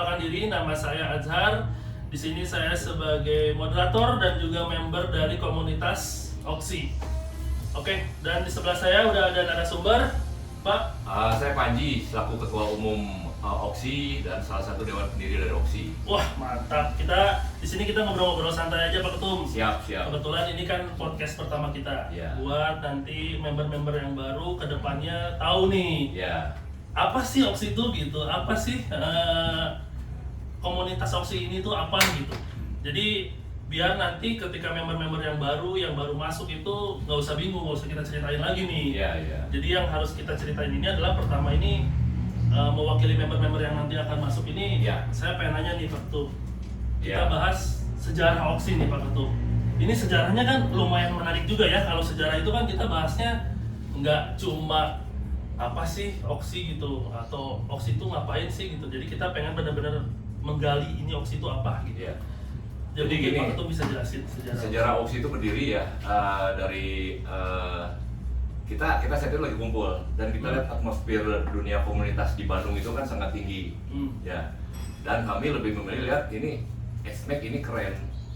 perkenalkan diri, nama saya Azhar. Di sini saya sebagai moderator dan juga member dari komunitas Oxy. Oke, dan di sebelah saya udah ada narasumber, Pak. Saya Panji, selaku Ketua Umum Oxy dan salah satu Dewan Pendiri dari Oxy. Wah, mantap. Di sini kita ngobrol-ngobrol santai aja, Pak Ketum. Siap. Kebetulan ini kan podcast pertama kita. Ya. Buat nanti member-member yang baru ke depannya tahu nih. Ya. Apa sih Oxy itu gitu? Apa sih komunitas Oxy ini tuh apa gitu? Jadi biar nanti ketika member-member yang baru masuk itu nggak usah bingung, nggak usah kita ceritain lagi nih. Iya. Jadi yang harus kita ceritain ini adalah pertama ini mewakili member-member yang nanti akan masuk ini. Ya. Saya pengen nanya nih Pak Ketum. Ya. Kita bahas sejarah Oxy nih Pak Ketum. Ini sejarahnya kan lumayan menarik juga ya. Kalau sejarah itu kan kita bahasnya nggak cuma apa sih Oxy gitu atau Oxy itu ngapain sih gitu. Jadi kita pengen benar-benar menggali ini Oxy itu apa gitu. Ya. Jadi Jadi gini, Pak Ketum bisa jelasin sejarah Oxy itu berdiri ya dari kita saat itu lagi kumpul dan kita lihat atmosfer dunia komunitas di Bandung itu kan sangat tinggi. Ya. Dan kami lebih memilih lihat ini X-Max ini keren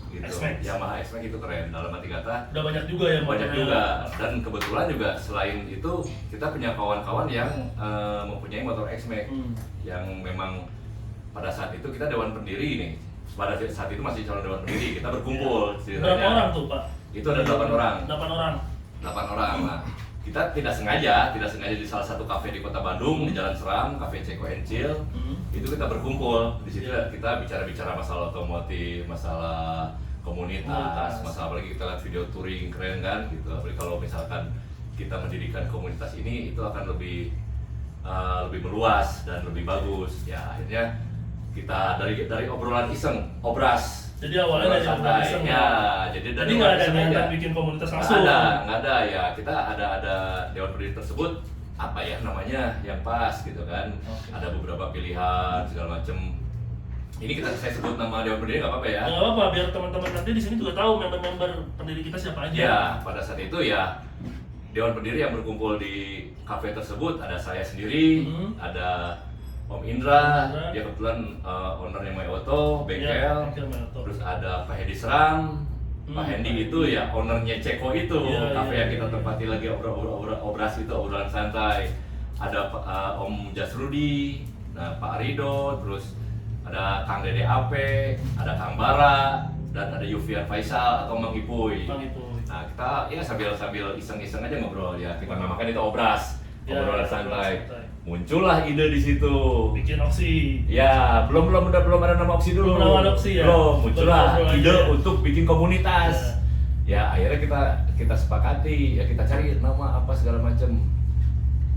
gitu. X-Max. Yamaha X-Max itu keren, dalam arti kata udah banyak juga ya banyak motornya. juga, dan kebetulan juga selain itu kita punya kawan-kawan yang mempunyai motor X-Max yang memang pada saat itu kita dewan pendiri nih. Pada saat itu masih calon dewan pendiri, kita berkumpul ceritanya. Berapa orang tuh Pak? Itu ada 8 orang. 8 orang. 8 orang. Nah, kita tidak sengaja di salah satu kafe di Kota Bandung di Jalan Seram, Cafe Ceko and Chill. Itu kita berkumpul. Di situ kita bicara masalah otomotif, masalah komunitas, masalah apalagi kita lihat video touring keren kan gitu. Apalagi kalau misalkan kita mendirikan komunitas ini itu akan lebih meluas dan lebih bagus. Ya akhirnya kita dari obrolan iseng, obras. Jadi awalnya dari obrolan iseng ya. Jadi nggak ada niatan bikin komunitas langsung. Nggak ada ya. Kita ada dewan pendiri tersebut apa ya namanya yang pas gitu kan. Okay. Ada beberapa pilihan segala macem. Ini saya sebut nama dewan pendiri nggak apa-apa ya? Nggak apa-apa, biar teman-teman nanti di sini juga tahu member-member pendiri kita siapa aja. Ya, pada saat itu ya dewan pendiri yang berkumpul di kafe tersebut ada saya sendiri, ada Om Indra, dia kebetulan ownernya My Auto, bengkel, Ya, terus ada Pak Hedi Seram, Pak Hendi itu ya ownernya Ceko itu, kafe yang kita tempati lagi obras itu, obrolan santai. Ada Om Jasrudi, nah Pak Rido, terus ada Kang Dede Ape, ada Kang Bara, dan ada Yufian Faisal atau Mang Ipuy. Nah kita ya sambil iseng-iseng aja ngobrol ya, kita namakan itu obras, obrolan santai. Muncullah ide di situ. Bikin Oxy. Ya, belum ada nama Oxy dulu. Belum ada Oxy ya. Belum, muncullah ide aja untuk bikin komunitas. Ya, akhirnya kita sepakati, ya kita cari nama apa segala macam.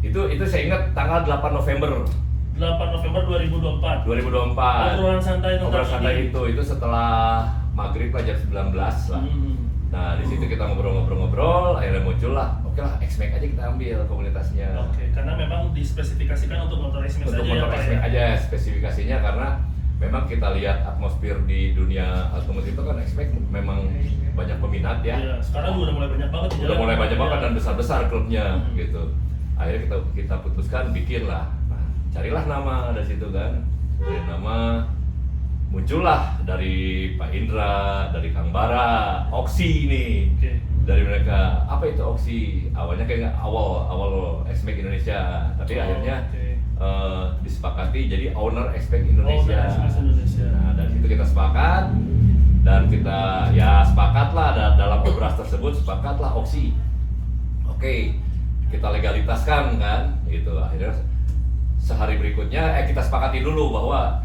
Itu saya ingat tanggal 8 November 2024. 2024. Obrolan santai itu setelah maghrib lah jam 19 lah. Nah, di situ kita ngobrol-ngobrol, akhirnya muncullah, oke lah, X-Max aja kita ambil komunitasnya. Oke, karena memang dispesifikasikan untuk motor X-Max aja. Untuk motor X-Max aja spesifikasinya, karena memang kita lihat atmosfer di dunia otomotif itu kan X-Max memang banyak peminat ya. Iya, sekarang udah mulai banyak banget. Udah mulai banyak banget dan besar-besar klubnya gitu. Akhirnya kita putuskan bikin lah. Nah, carilah nama dari situ kan. Dari nama muncullah dari Pak Indra, dari Kang Bara, Oxy ini. Dari mereka, apa itu Oxy? Awalnya kayak awal X-Max Indonesia, tapi akhirnya disepakati jadi owner X-Max Indonesia. Nah, dari situ kita sepakat dan kita ya sepakatlah dalam obras tersebut sepakatlah Oxy. Oke, kita legalitaskan kan, gitu. Akhirnya sehari berikutnya kita sepakati dulu bahwa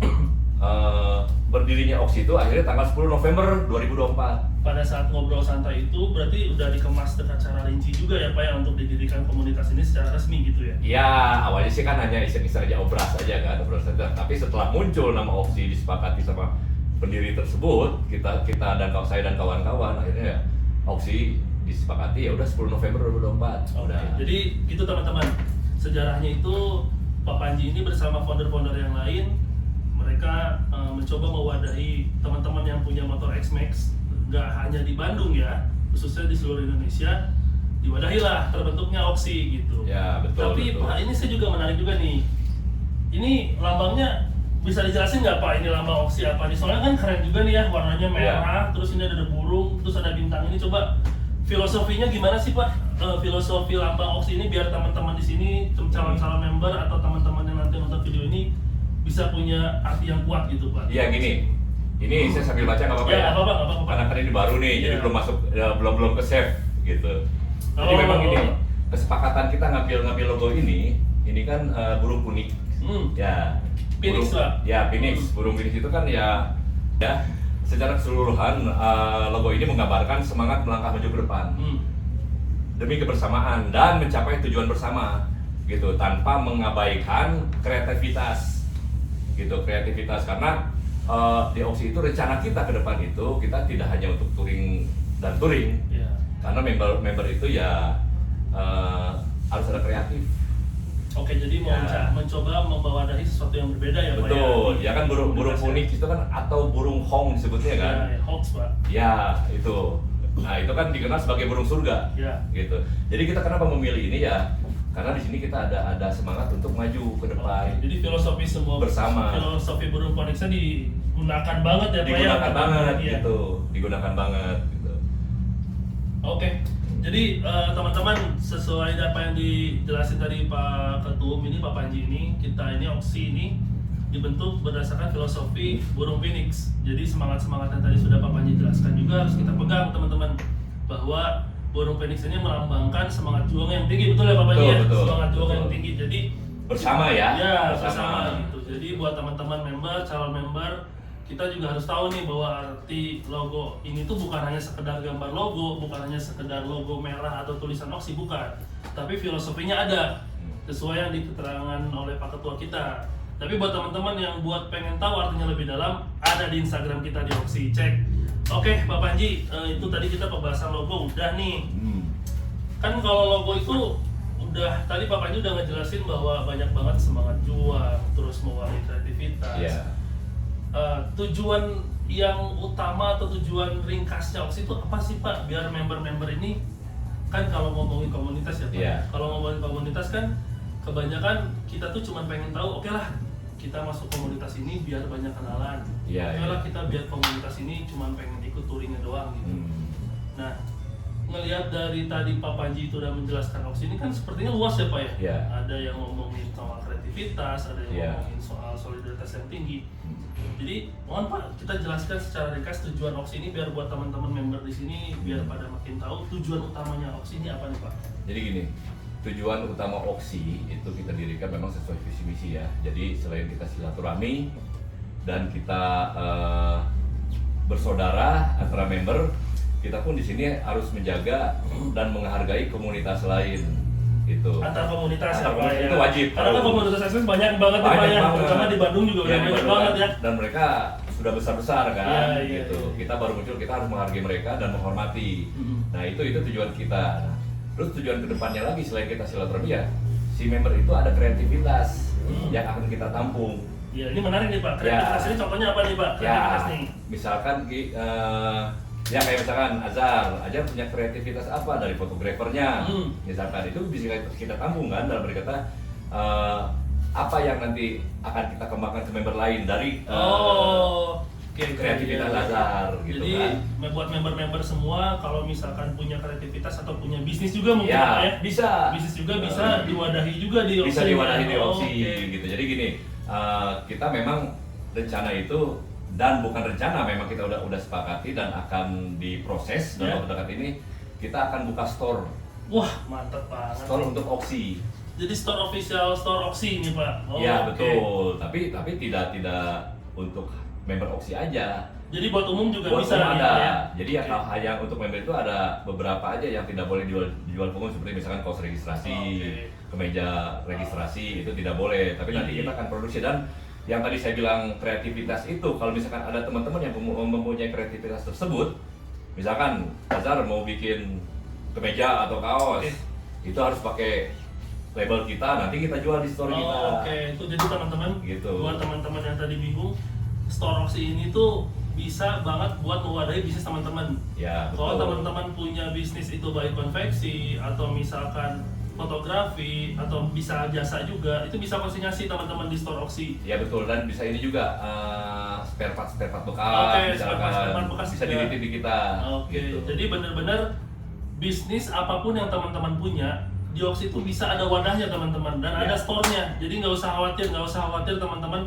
berdirinya Oxy itu akhirnya tanggal 10 November 2024. Pada saat ngobrol santai itu berarti udah dikemas dengan cara rinci juga ya Pak ya untuk didirikan komunitas ini secara resmi gitu ya? Ya, awalnya sih kan hanya iseng-iseng aja obras aja kan, obras aja. Tapi setelah muncul nama Oxy disepakati sama pendiri tersebut, kita dan saya dan kawan-kawan akhirnya ya Oxy disepakati ya udah 10 November 2024. Udah. Jadi gitu teman-teman. Sejarahnya itu Pak Panji ini bersama founder-founder yang lain mereka mencoba mewadahi teman-teman yang punya motor X-Max nggak hanya di Bandung ya, khususnya di seluruh Indonesia, diwadahilah terbentuknya Oxy gitu. Ya betul. Tapi betul. Pak, ini saya juga menarik juga nih. Ini lambangnya bisa dijelasin nggak Pak ini lambang Oxy apa nih? Soalnya kan keren juga nih ya, warnanya merah, terus ini ada burung, terus ada bintang ini. Coba filosofinya gimana sih Pak? Filosofi lambang Oxy ini biar teman-teman di sini, calon-calon member atau teman-teman yang nanti nonton video ini bisa punya arti yang kuat gitu Pak. Iya gini, ini saya sambil baca nggak apa-apa Ya, ya? nggak apa-apa. Karena kan ini baru nih, jadi Iya. belum masuk, belum ke save gitu. Jadi Oh. memang gini, kesepakatan kita ngambil logo ini kan burung punik. Ya. Phoenix, burung, Pak. Ya, Phoenix. Burung Phoenix itu kan ya secara keseluruhan logo ini menggambarkan semangat melangkah maju ke depan demi kebersamaan dan mencapai tujuan bersama gitu tanpa mengabaikan kreativitas gitu karena di Oxy itu rencana kita ke depan itu kita tidak hanya untuk touring Ya. karena member itu ya harus ada kreatif. Oke, jadi mau mencoba membawadahi sesuatu yang berbeda ya Pak. Betul, ya kan burung Komunitas, punik itu kan atau burung hong disebutnya kan. Ya, hoax Pak. Ya, itu. Nah, itu kan dikenal sebagai burung surga. Ya. Gitu. Jadi kita kenapa memilih ini ya? Karena di sini kita ada semangat untuk maju ke depan. Oke, jadi filosofi semua Bersama. Filosofi burung phoenixnya digunakan banget ya Pak ya. Digunakan banget Iya. gitu. Digunakan banget gitu. Oke. Jadi teman-teman sesuai apa yang dijelasin tadi Pak Ketum ini Pak Panji ini, kita ini Oxy ini dibentuk berdasarkan filosofi burung phoenix. Jadi semangat-semangat yang tadi sudah Pak Panji jelaskan juga harus kita pegang teman-teman, bahwa burung phoenix ini melambangkan semangat juang yang tinggi, betul ya Pak Panji ya? Betul, Semangat juang betul. yang tinggi. Jadi Bersama ya. Ya, bersama gitu. Jadi buat teman-teman member, calon member, kita juga harus tahu nih bahwa arti logo ini tuh bukan hanya sekedar gambar logo, bukan hanya sekedar logo merah atau tulisan Oxy, bukan. Tapi filosofinya ada, sesuai yang diketerangan oleh Pak Ketua kita. Tapi buat teman-teman yang buat pengen tahu artinya lebih dalam, ada di Instagram kita di Oxy, cek. Oke, Pak Panji, itu tadi kita pembahasan logo udah nih. Kan kalau logo itu udah, tadi Pak Panji udah ngejelasin bahwa banyak banget semangat juang, terus mewarnai kreativitas. Iya. Tujuan yang utama atau tujuan ringkasnya Oxy itu apa sih Pak? Biar member-member ini, kan kalau ngomongin komunitas ya Pak, Iya. kalau ngomongin komunitas kan kebanyakan kita tuh cuma pengen tahu, oke lah kita masuk komunitas ini biar banyak kenalan, Iya, oke lah iya. kita biar komunitas ini cuma pengen ikut touringnya doang gitu. Nah, ngelihat dari tadi Pak Panji itu udah menjelaskan Oxy ini kan sepertinya luas ya Pak ya? Iya. Ada yang ngomongin soal kreativitas, ada yang Iya. ngomongin soal solidaritas yang tinggi. Jadi mohon Pak, kita jelaskan secara ringkas tujuan Oxy ini biar buat teman-teman member di sini biar pada makin tahu tujuan utamanya Oxy ini apa nih Pak? Jadi gini, tujuan utama Oxy itu kita dirikan memang sesuai visi misi ya. Jadi selain kita silaturahmi dan kita bersaudara antara member, kita pun di sini harus menjaga dan menghargai komunitas lain. Itu. Antar komunitas Antar ya Pak komunitas ya? itu wajib. Karena kan komunitas eksis banyak banget ya Pak Banyak ya, banget. terutama di Bandung juga udah Iya, di banyak Bandung banget kan. ya. Dan mereka sudah besar-besar kan, Iya, iya, gitu. iya. Kita baru muncul, kita harus menghargai mereka dan menghormati. Nah itu tujuan kita. Nah, terus tujuan kedepannya lagi selain kita silaturahmi ya, si member itu ada kreativitas yang akan kita tampung. Iya, ini menarik nih Pak. Kreativitas ini contohnya apa nih Pak? Kreativitas Ya, nih. misalkan ya kayak misalkan Azhar punya kreativitas apa dari fotografernya, misalkan itu bisa kita tampung kan dalam berkata apa yang nanti akan kita kembangkan ke member lain dari kreativitas iya. Azhar gitu Jadi kan. buat member-member semua kalau misalkan punya kreativitas atau punya bisnis juga mungkin Ya, Pak ya? bisa. Bisnis juga bisa diwadahi juga di Oxy. Bisa diwadahi di Oh, Oxy oke. gitu. Jadi gini, kita memang rencana itu dan bukan rencana, memang kita udah sepakati dan akan diproses dalam waktu dekat ini kita akan buka store Wah, mantap banget. store untuk Oxy. Jadi store official store Oxy ini Pak. Oh, Ya oke. betul, tapi tidak untuk member Oxy aja. Jadi buat umum juga Buat bisa umum nih, ada. ya? Jadi Oke. hanya untuk member itu ada beberapa aja yang tidak boleh dijual umum, seperti misalkan kaos registrasi, Oke. kemeja registrasi itu tidak boleh. Tapi nanti Iya. kita akan produksi. Dan yang tadi saya bilang kreativitas itu, kalau misalkan ada teman-teman yang mempunyai kreativitas tersebut, misalkan Azhar mau bikin kemeja atau kaos, Oke. itu harus pakai label kita, nanti kita jual di store kita. Oke, itu jadi teman-teman, Gitu. buat teman-teman yang tadi bingung, store Oxy ini tuh bisa banget buat mewadahi bisnis teman-teman. Ya, Kalau betul. teman-teman punya bisnis itu baik konveksi atau misalkan fotografi atau bisa jasa juga, itu bisa konsinyasi teman-teman di store Oxy. Ya betul, dan bisa ini juga spare part bekas, Oke, spare misalkan part bekas bisa juga. dititip di kita. Oke, Gitu. jadi benar-benar bisnis apapun yang teman-teman punya di Oxy itu bisa ada wadahnya teman-teman dan Ya. ada store-nya. Jadi nggak usah khawatir teman-teman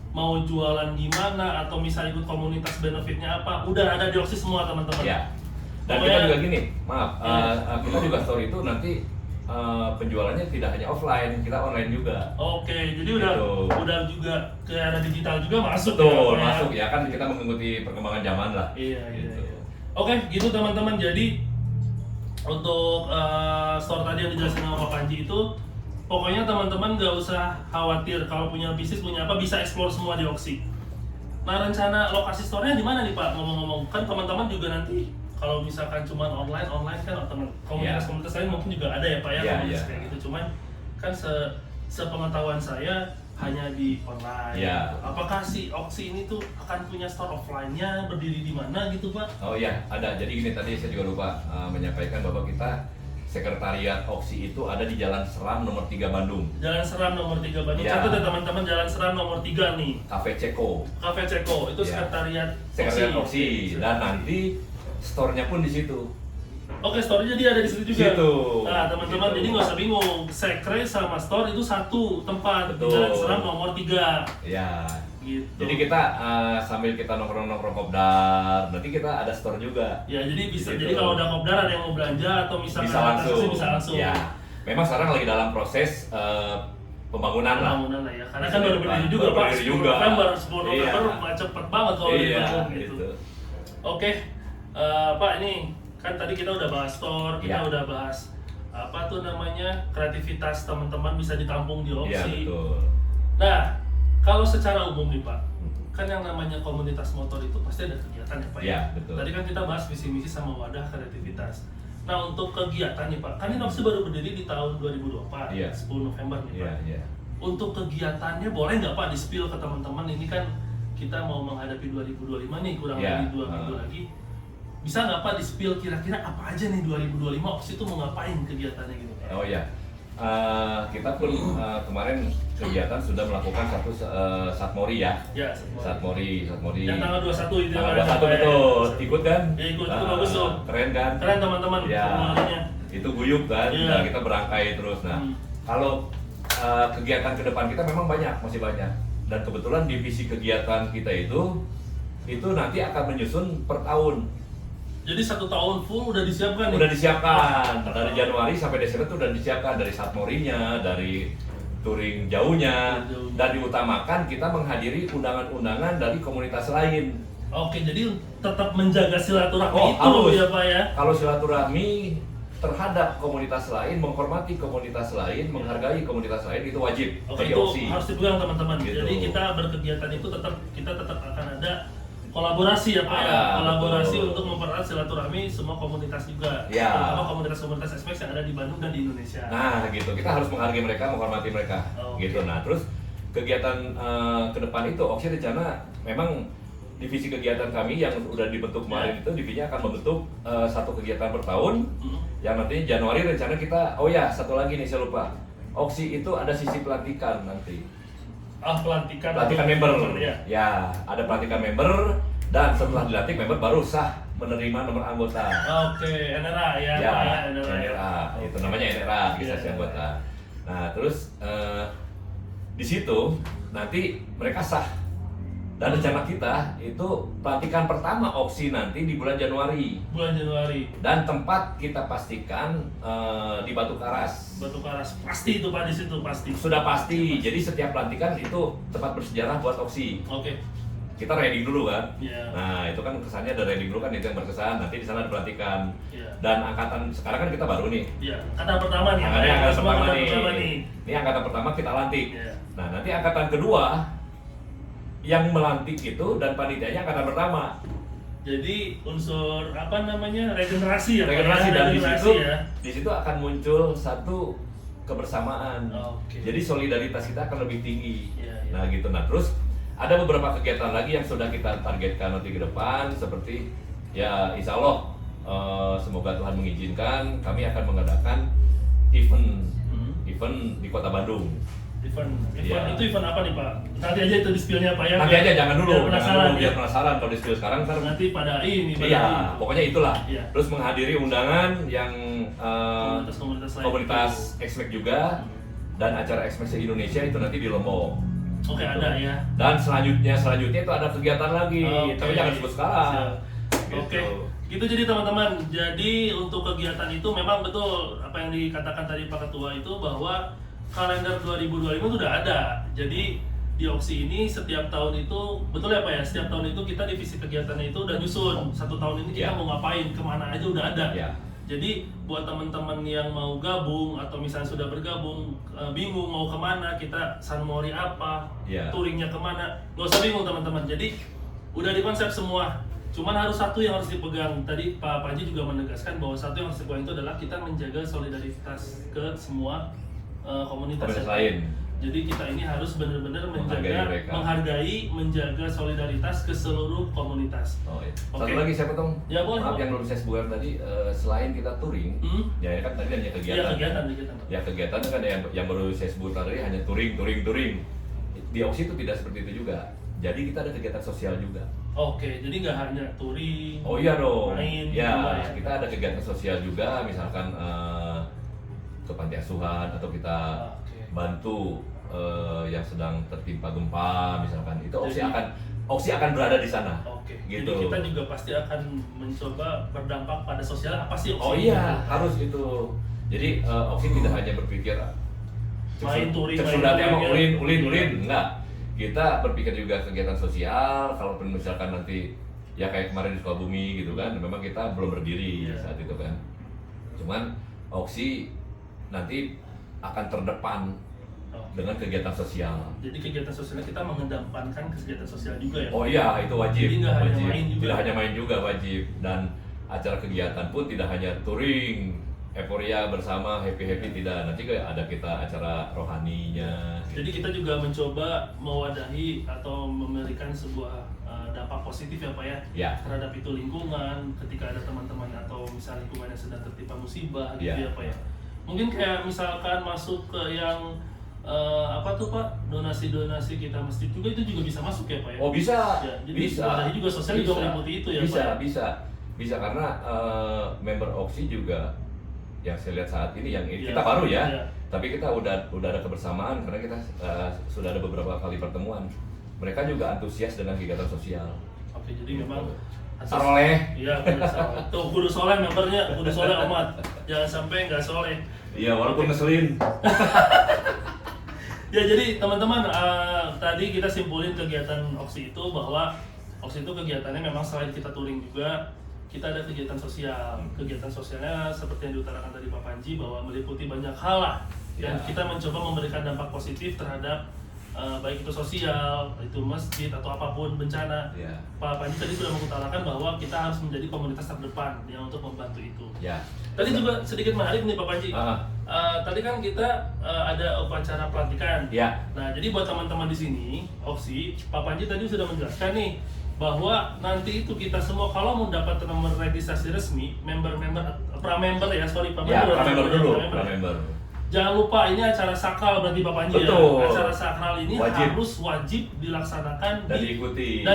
mau jualan gimana atau misalnya ikut komunitas benefitnya apa, udah ada di Oxy semua teman-teman. Ya. Dan Pokoknya- kita juga gini, maaf, Iya. kita juga store itu nanti penjualannya tidak hanya offline, kita online juga. Oke, jadi Gitu. udah juga ke era digital juga masuk. Betul, ya, masuk ya kan kita mengikuti perkembangan zaman lah. Iya, Gitu. iya. Oke, gitu teman-teman. Jadi untuk store tadi yang dijelasin sama Pak Panji itu, pokoknya teman-teman nggak usah khawatir kalau punya bisnis punya apa bisa explore semua di Oxy. Nah, rencana lokasi store-nya di mana nih Pak? Ngomong-ngomong, kan teman-teman juga nanti kalau misalkan cuma online kan teman komunitas lain mungkin juga ada ya Pak ya, Iya, komunitas iya. kayak gitu. Cuman kan sepengetahuan saya hanya di online. Iya. Apakah si Oxy ini tuh akan punya store offline-nya berdiri di mana gitu Pak? Oh iya, ada. Jadi gini, tadi saya juga lupa menyampaikan bahwa kita sekretariat Oxy itu ada di Jalan Seram nomor 3 Bandung, Jalan Seram nomor 3 Bandung. Ya. Catat ya teman-teman, Jalan Seram nomor 3 nih. Cafe Ceko. Cafe Ceko itu Ya. sekretariat Oxy. Dan nanti store-nya pun di situ. Oke, store-nya dia ada di situ juga. Situ. Nah, teman-teman, Gitu. jadi nggak usah bingung. Sekre sama store itu satu tempat di Betul. Jalan Seram nomor 3. Ya. Gitu. Jadi kita sambil kita nongkrong-nongkrong kopdar, nanti kita ada store juga. Ya, jadi bisa. Gitu. Jadi kalau ada kopdar ada yang mau belanja atau misalnya Bisa ada langsung. transaksi, bisa langsung. Ya. Memang sekarang lagi dalam proses pembangunan lah. Pembangunan lah ya. Karena Bisa kan baru di depan. berdiri juga Baru Pak. berdiri 10 juga. November, 10 Iya. November cepet banget kalau Iya, dibangun gitu. gitu. Oke, Pak, ini kan tadi kita udah bahas store, kita Iya. udah bahas apa tuh namanya kreativitas teman-teman bisa ditampung di Iya, Oxy. betul. Nah, kalau secara umum nih Pak, kan yang namanya komunitas motor itu pasti ada kegiatan ya Pak. Iya, betul. Tadi kan kita bahas visi misi sama wadah kreativitas. Nah, untuk kegiatan nih Pak, kan ini Oxy baru berdiri di tahun 2024, Iya. 10 November nih Iya, Pak. iya. Untuk kegiatannya boleh nggak Pak di-spill ke teman-teman, ini kan kita mau menghadapi 2025 nih, kurang Iya, lebih 2 minggu lagi. Bisa nggak Pak di-spill kira-kira apa aja nih 2025 Oxy itu mau ngapain kegiatannya gitu Pak? Oh ya, kita pun kemarin kegiatan sudah melakukan satu Satmori ya. Ya, semua. Satmori. Yang tanggal 21 itu Tanggal kemarin 21 Pak, ya. betul. Ikut kan? Ya, ikut, itu bagus tuh. Keren kan? Keren teman-teman Ya, semuanya. itu guyup kan, Iya. dan kita berangkai terus. Nah, kalau kegiatan ke depan kita memang banyak, masih banyak. Dan kebetulan divisi kegiatan kita itu nanti akan menyusun per tahun. Jadi 1 tahun full udah disiapkan nih? Udah disiapkan dari Januari sampai Desember itu udah disiapkan, dari Satmorinya, dari touring jauhnya, dan diutamakan kita menghadiri undangan-undangan dari komunitas lain. Oke, jadi tetap menjaga silaturahmi Oh, itu harus. ya Pak ya? Kalau silaturahmi terhadap komunitas lain, menghormati komunitas lain, menghargai komunitas lain itu wajib Oke, bagi itu Oxy. harus dipegang teman-teman. Gitu. Jadi kita berkegiatan itu kita tetap akan ada kolaborasi ya Pak ya? Ada, Kolaborasi betul. untuk mempererat silaturahmi semua komunitas juga. Ya. Terutama komunitas-komunitas SPX yang ada di Bandung dan di Indonesia. Nah, gitu. Kita harus menghargai mereka, menghormati mereka. Oke. Gitu. Nah, terus kegiatan ke depan itu Oxy rencana memang divisi kegiatan kami yang udah dibentuk kemarin itu divisinya akan membentuk satu kegiatan per tahun yang nanti Januari rencana kita, oh ya satu lagi nih saya lupa, Oxy itu ada sisi pelantikan nanti. Pelantikan Member ya. ya, ada pelantikan member, dan setelah dilantik member baru sah menerima nomor anggota. Oke, NRA ya, Ya, Pak ya, NRA. NRA, itu namanya NRA, registrasi Iya. anggota. Nah, terus di situ nanti mereka sah. Dan rencana kita itu pelantikan pertama Oxy nanti di bulan Januari. Bulan Januari. Dan tempat kita pastikan di Batu Karas. Batu Karas pasti itu Pak di situ pasti. Sudah pasti. Jadi setiap pelantikan itu tempat bersejarah buat Oxy. Oke. Kita ready dulu kan. Iya. Nah, itu kan kesannya ada ready dulu kan, itu yang berkesan. Nanti di sana ada pelantikan. Iya. Dan angkatan sekarang kan kita baru nih. Iya. Angkatan pertama nih. Angkatan Pak, ya. Semua pertama angkatan nih. pertama nih. Ini angkatan pertama kita lantik. Iya. Nah, nanti angkatan kedua yang melantik itu dan panitianya angkatan pertama. Jadi unsur apa namanya regenerasi ya Pak, Regenerasi, ya? dan Regenerasi ya. di situ akan muncul satu kebersamaan. Oke. Jadi solidaritas kita akan lebih tinggi. Iya, iya. Nah, gitu. Nah, terus ada beberapa kegiatan lagi yang sudah kita targetkan nanti ke depan, seperti ya insya Allah semoga Tuhan mengizinkan kami akan mengadakan event di Kota Bandung. Event Iya. itu event apa nih Pak? Nanti aja itu di spill-nya Pak ya. Nanti aja jangan dulu, Biar biar penasaran kalau di spill sekarang ntar. Nanti pada ini. Iya, pokoknya itulah. Iya. Terus menghadiri undangan yang Komunitas lain. komunitas XMAX juga dan acara XMAX Indonesia itu nanti di Lombok. Oke, Gitu. ada ya. Dan selanjutnya itu ada kegiatan lagi, Oke. tapi jangan sebut sekarang. Siap. Gitu. Oke, gitu jadi teman-teman. Jadi untuk kegiatan itu memang betul apa yang dikatakan tadi Pak Ketua itu bahwa kalender 2025 itu udah ada. Jadi di Oksi ini setiap tahun itu betul ya Pak ya. Setiap tahun itu kita divisi kegiatannya itu udah nyusun. 1 tahun ini kita Ya. mau ngapain, kemana aja udah ada. Ya. Jadi buat teman-teman yang mau gabung atau misalnya sudah bergabung bingung mau kemana, kita San Mori apa, Ya. touringnya kemana, nggak usah bingung teman-teman. Jadi udah dikonsep semua. Cuman harus satu yang harus dipegang. Tadi Pak Panji juga menegaskan bahwa satu yang harus dipegang itu adalah kita menjaga solidaritas ke semua komunitas Komunitas ya. lain. Jadi kita ini harus benar-benar Menghargai mereka. menjaga solidaritas ke seluruh komunitas. Oh iya. Oke. Satu lagi saya potong. Ya, boleh, Maaf boleh. yang belum saya sebutkan tadi, selain kita touring, ya ini kan tadi hanya Iya kegiatan. kegiatan. Ya kegiatan kan yang baru saya sebut tadi hanya touring. Di Oksi itu tidak seperti itu juga. Jadi kita ada kegiatan sosial juga. Oke, jadi nggak hanya touring. Oh iya dong. Main Ya, juga ya. kita ada kegiatan sosial juga, misalkan ke panti asuhan atau kita Oke. bantu yang sedang tertimpa gempa, misalkan itu Jadi- Oksi akan berada di sana. Oke. Gitu. Jadi kita juga pasti akan mencoba berdampak pada sosial apa sih Oksi? Oh iya, harus itu. Jadi Oksi tidak hanya berpikir Main touring, sudah main tema touring, ulin, enggak. Kita berpikir juga kegiatan sosial, kalaupun misalkan nanti ya kayak kemarin di Sukabumi gitu kan, memang kita belum berdiri Iya. saat itu kan. Cuman Oksi nanti akan terdepan Oke. dengan kegiatan sosial. Jadi kegiatan sosial kita mengedepankan kegiatan sosial juga ya. Oh iya, itu wajib. Jadi nggak hanya wajib. main juga. Tidak hanya main juga wajib. Dan acara kegiatan pun tidak hanya touring, euforia bersama, happy tidak. Nanti kayak ada kita acara rohaninya. Jadi kita juga mencoba mewadahi atau memberikan sebuah dampak positif ya Pak ya, Ya. terhadap itu lingkungan ketika ada teman-teman atau misalnya lingkungan yang sedang tertimpa musibah gitu Ya. ya Pak ya. Mungkin kayak misalkan masuk ke yang apa tuh Pak, donasi-donasi kita masjid juga itu juga bisa masuk ya Pak ya? Oh bisa, Ya, jadi bisa. wadahnya juga sosial juga meliputi itu ya, bisa, Pak? bisa karena member Oksi juga yang saya lihat saat ini yang Iya, kita baru ya, iya. tapi kita udah ada kebersamaan karena kita sudah ada beberapa kali pertemuan. Mereka juga antusias dengan kegiatan sosial. Oke, jadi memang Saroleh. Iya, kudu soleh. Tuh kudu soleh membernya, kudu soleh amat. Jangan sampai nggak soleh. Iya, walaupun ngeselin. Ya jadi teman-teman tadi kita simpulin kegiatan Oksi itu bahwa Oksi itu kegiatannya memang selain kita touring juga kita ada kegiatan sosial. Kegiatan sosialnya seperti yang diutarakan tadi Pak Panji bahwa meliputi banyak hal lah dan Ya. kita mencoba memberikan dampak positif terhadap baik itu sosial, itu masjid atau apapun bencana. Ya. Pak Panji tadi sudah mengutarakan bahwa kita harus menjadi komunitas terdepan yang untuk membantu itu. Ya. Tadi juga sedikit menarik nih Pak Panji. Tadi kan kita ada upacara pelantikan. Ya. Nah, jadi buat teman-teman di sini, Oksi, Pak Panji tadi sudah menjelaskan nih bahwa nanti itu kita semua kalau mendapat nomor registrasi resmi, pra-member ya, sorry Ya, pra-member dulu, pra-member. pra-member. Jangan lupa ini acara sakral berarti Pak Panji Betul. ya. Acara sakral ini Wajib. harus wajib dilaksanakan Dan diikuti.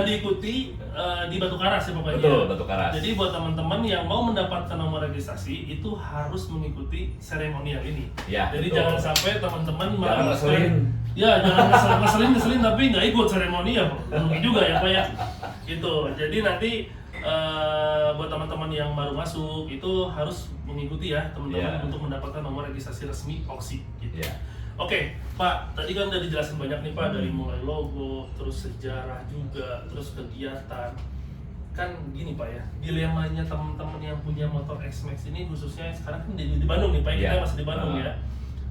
di Batu Karas ya Pak Panji. Betul, ya? Batu Karas. Jadi buat teman-teman yang mau mendapatkan nomor registrasi itu harus mengikuti seremonial ini. Ya, Jadi betul. jangan sampai teman-teman Jangan ngeselin. Ya, jangan ngeselin tapi nggak ikut seremoni ya, rugi juga ya Pak ya. Gitu. Jadi nanti buat teman-teman yang baru masuk itu harus mengikuti ya teman-teman Ya. untuk mendapatkan nomor registrasi resmi Oksi. Gitu. Ya. Oke, Pak, tadi kan udah dijelasin banyak nih Pak, dari mulai logo, terus sejarah juga, terus kegiatan. Kan gini Pak ya, dilemanya teman-teman yang punya motor X-Max ini khususnya sekarang kan di Bandung nih Pak, kita Iya. masih di Bandung ya.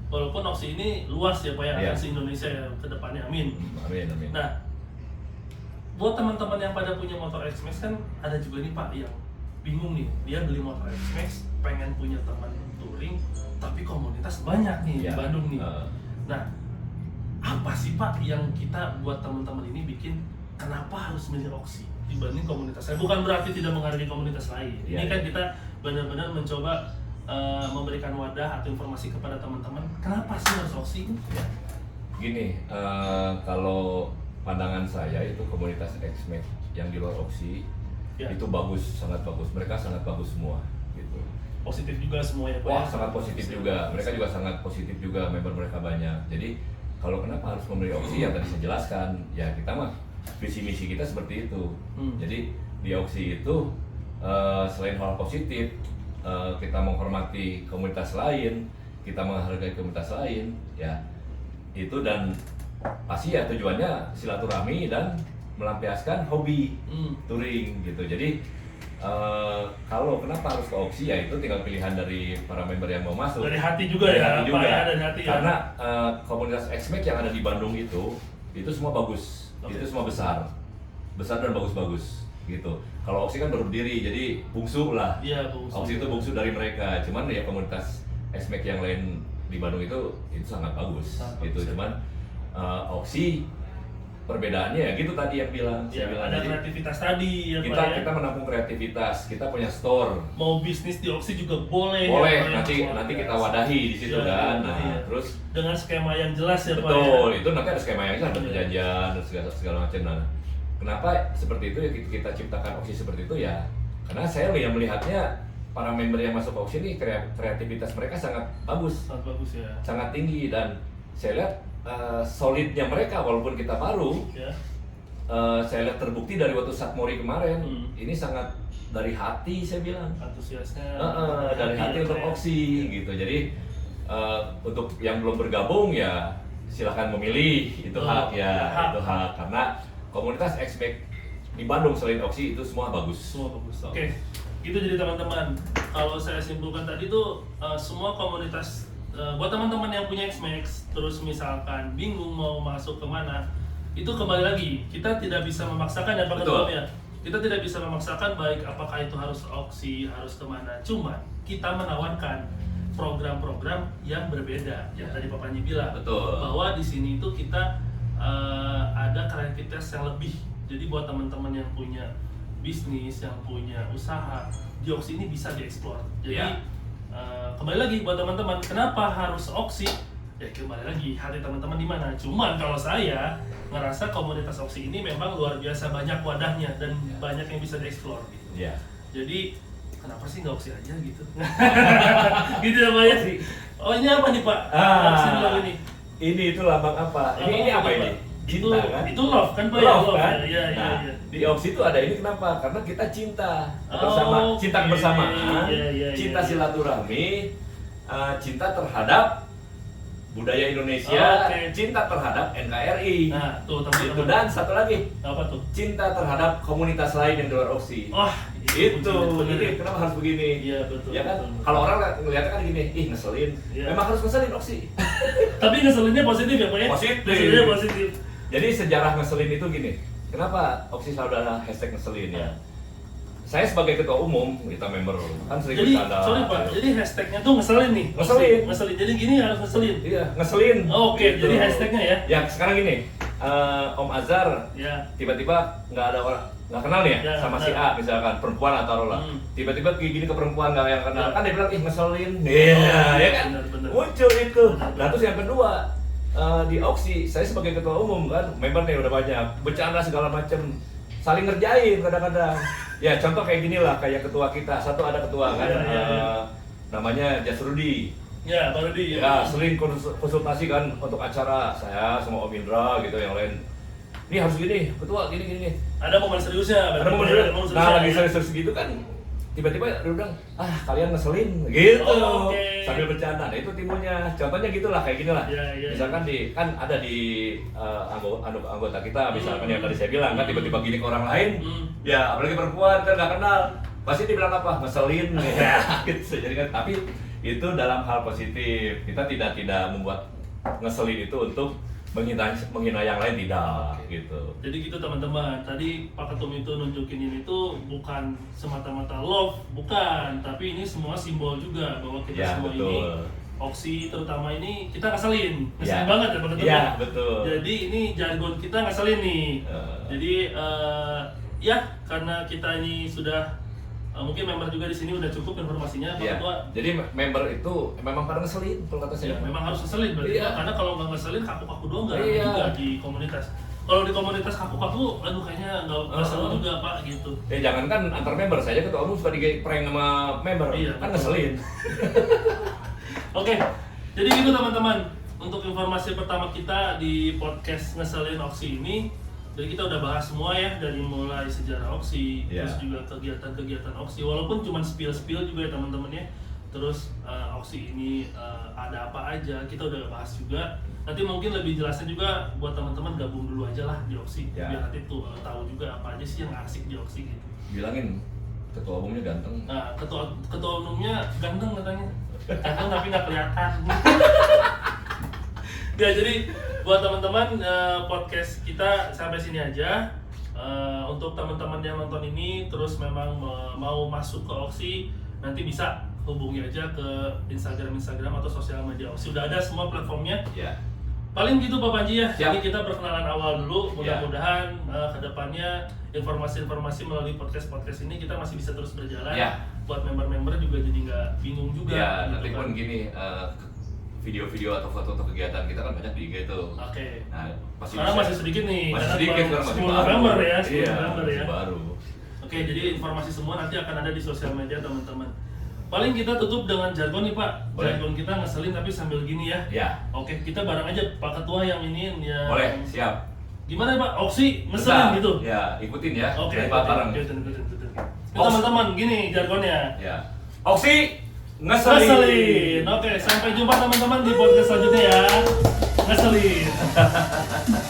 Walaupun Oksi ini luas ya Pak ya, Iya. akan se-Indonesia ya ke depannya, amin. Amin. Nah, buat teman-teman yang pada punya motor X-Max kan ada juga nih Pak yang bingung nih, dia beli motor X-Max, pengen punya teman touring, tapi komunitas banyak nih di Ya. Bandung nih. Nah, apa sih Pak yang kita buat teman-teman ini bikin kenapa harus milih Oksi dibanding komunitas lain? Bukan berarti tidak menghargai komunitas lain. Ini Ya, kan ya. kita benar-benar mencoba memberikan wadah atau informasi kepada teman-teman kenapa sih harus Oxy? Ya. Gini, kalau pandangan saya itu komunitas XMAX yang di luar Oxy itu bagus, sangat bagus. Mereka sangat bagus semua, gitu. Positif juga semua ya Pak? Wah, sangat positif juga. Mereka juga sangat positif juga, member mereka banyak. Jadi kalau kenapa harus membeli Oxy yang tadi saya jelaskan, ya kita mah visi misi kita seperti itu. Jadi di Oxy itu selain hal positif, kita menghormati komunitas lain, kita menghargai komunitas lain, ya itu dan pasti ya tujuannya silaturahmi dan melampiaskan hobi touring gitu. Jadi kalau kenapa harus ke Oxy ya itu tinggal pilihan dari para member yang mau masuk. Dari hati juga dari ya, hati juga. dari hati ya. Karena komunitas XMAX yang ada di Bandung itu semua bagus, itu semua besar dan bagus-bagus gitu. Kalau Oxy kan baru berdiri, jadi bungsu lah. Iya, bungsu. Oxy itu bungsu dari mereka. Cuman ya komunitas XMAX yang lain di Bandung itu sangat bagus. Gitu. Cuman Oxy perbedaannya ya gitu tadi yang bilang. Ya, saya bilang ada jadi, kreativitas tadi ya kita Pak ya. kita menampung kreativitas. Kita punya store. Mau bisnis di Oxy juga boleh. Boleh, ya, nanti kita wadahi di situ ya, kan. Nah, Nah, terus dengan skema yang jelas ya Pak. betul, Ya. itu nanti ada skema yang jelas, ada perjanjian dan segala macam. Nah, kenapa seperti itu ya kita ciptakan Oxy seperti itu ya? Karena saya yang melihatnya para member yang masuk Oxy ini kreativitas mereka sangat bagus, Sangat bagus ya. sangat tinggi dan saya lihat solidnya mereka walaupun kita baru. Ya. Saya lihat terbukti dari waktu Satmori kemarin, ini sangat dari hati saya bilang. Antusiasnya. Dari hati untuk Oxy gitu. Jadi untuk yang belum bergabung ya silahkan memilih, itu hak ya, itu hak karena komunitas XMAX di Bandung selain Oxy itu semua bagus. Semua bagus. Oke. Gitu jadi teman-teman. Kalau saya simpulkan tadi tuh semua komunitas buat teman-teman yang punya XMAX terus misalkan bingung mau masuk kemana, itu kembali lagi kita tidak bisa memaksakan ya Pak Ketua ya. Kita tidak bisa memaksakan baik apakah itu harus Oxy, harus kemana. Cuma kita menawarkan program-program yang berbeda. Yang tadi Pak Panji bilang. Betul. Bahwa di sini itu kita ada kreativitas yang lebih. Jadi buat teman-teman yang punya bisnis, yang punya usaha, di Oxy ini bisa dieksplor. Jadi kembali lagi buat teman-teman, kenapa harus Oxy? Ya kembali lagi hati teman-teman di mana. Cuman kalau saya ngerasa komunitas Oxy ini memang luar biasa banyak wadahnya dan banyak yang bisa dieksplor. Gitu. Ya. Jadi kenapa sih nggak Oxy aja gitu? Gitu ya Pak ya. Oh ini apa nih Pak? Oxy dulu ini. Ini itu lambang apa? Ini apa ini? Cinta kan? Itu love kan Pak? Love kan? Iya, Nah, iya. di Oxy itu ada ini kenapa? Karena kita cinta bersama, cinta kebersamaan, cinta silaturahmi, cinta terhadap budaya Indonesia, cinta terhadap NKRI. Nah, tuh Itu teman-teman. dan satu lagi, Apa tuh? cinta terhadap komunitas lain yang di luar Oxy. Wah, Itu, bener. ini kenapa harus begini? Iya, betul, Ya kan? betul. Kalau orang ngeliatnya kan gini, ih ngeselin. Iya. Memang harus ngeselin Oxy. Tapi ngeselinnya positif ya Pak ya? Positif. Ngeselinnya positif. Jadi sejarah ngeselin itu gini, kenapa Oxy selalu ada hashtag ngeselin ya? Saya sebagai ketua umum, kita member kan sering Jadi, bercanda. sorry Pak, jadi hashtagnya tuh ngeselin nih. Ngeselin. Ngeselin, jadi gini harus ngeselin. Iya, ngeselin. Oh, oke, Gitu. jadi hashtagnya ya? Ya sekarang gini, Om Azhar Ya. tiba-tiba nggak ada orang nggak kenal nih ya, Ya, sama si benar. A misalkan perempuan atau lah, tiba-tiba kayak gini ke perempuan nggak yang kenal, Ya. kan dia bilang ih ngeselin, iya ya kan, benar. muncul itu. Benar. Nah terus yang kedua di Oxy, saya sebagai ketua umum kan, member nih udah banyak, bercanda segala macem, saling ngerjain kadang-kadang. Ya contoh kayak gini lah, kayak ketua kita, satu ada ketua kan, namanya Jasrudi. Ya, baru di. Ya sering konsultasi kan untuk acara saya sama Om Indra gitu, yang lain. Ini harus gini, ketua gini. Ada momen seriusnya. Ada momen serius. Nah lagi serius gitu kan, tiba-tiba dia bilang, kalian ngeselin gitu, sambil bercanda. Nah itu timbulnya, contohnya gitulah, kayak gini lah. Misalkan kan ada di anggota kita, misalkan yang tadi saya bilang kan, tiba-tiba gini ke orang lain, ya apalagi perempuan kan nggak kenal, pasti dibilang apa, ngeselin, ya gitu. Jadi kan, tapi itu dalam hal positif, kita tidak membuat ngeselin itu untuk menghina yang lain, tidak gitu. Jadi gitu teman-teman, tadi Pak Ketum itu nunjukin ini tuh bukan semata-mata love, bukan, tapi ini semua simbol juga bahwa kita semua betul. ini Oxy terutama ini kita ngeselin Ya. banget ya Pak Ketum. Ya betul. Jadi ini jargon kita ngeselin nih. Jadi ya karena kita ini sudah mungkin member juga di sini udah cukup informasinya Pak Iya. Ketua. Jadi member itu memang pada ngeselin kalau kata saya. Ya, memang harus ngeselin berarti Iya. Pak. Karena kalau nggak ngeselin kaku-kaku doang nggak Iya. juga di komunitas. Kalau di komunitas kaku-kaku, aduh kayaknya nggak seru juga Pak gitu. Jangan kan antar member saja ketua umum suka di-prank sama member. Iya, Kan betul. ngeselin. Oke, jadi gitu teman-teman. Untuk informasi pertama kita di podcast Ngeselin Oksi ini, jadi kita udah bahas semua ya, dari mulai sejarah Oksi, Iya. terus juga kegiatan-kegiatan Oksi, walaupun cuma spill-spill juga ya teman-teman ya. Terus Oksi ini ada apa aja, kita udah bahas juga. Nanti mungkin lebih jelasnya juga buat teman-teman gabung dulu aja lah di Oksi, Ya. biar nanti tuh tahu juga apa aja sih yang asik di Oksi gitu. Bilangin ketua umumnya ganteng. Nah, ketua umumnya ganteng katanya. Ganteng tapi nggak kelihatan. Ya, jadi buat teman-teman podcast kita sampai sini aja. Untuk teman-teman yang nonton ini terus memang mau masuk ke Oksi, nanti bisa hubungi aja ke Instagram atau sosial media Oksi. Udah ada semua platformnya. Ya. Paling gitu Pak Panji ya. Siap. Jadi kita perkenalan awal dulu. Ya. Mudah-mudahan kedepannya informasi-informasi melalui podcast ini kita masih bisa terus berjalan. Ya. Buat member-member juga jadi nggak bingung juga. Ya, gitu nanti kan. pun gini, video-video atau foto-foto kegiatan kita kan banyak di IG tuh. Oke. Nah, Sekarang masih sedikit nih. Masih karena sedikit baru sekarang, masih 10 baru. November ya. 10 Iya, November ya. masih baru. Oke, jadi informasi semua nanti akan ada di sosial media teman-teman. Paling kita tutup dengan jargon nih Pak. Boleh. Jargon kita ngeselin tapi sambil gini ya. Ya, Oke, kita bareng aja Pak Ketua yang ini yang boleh, siap. Gimana Pak? Oksi Bentar. ngeselin gitu. Ya, ikutin ya. Oke, Dari Pak bareng. ikutin. Ini teman-teman, gini jargonnya. Ya. Oksi ngeselin. Ngeselin. Oke, sampai jumpa teman-teman di podcast selanjutnya ya. Ngeselin.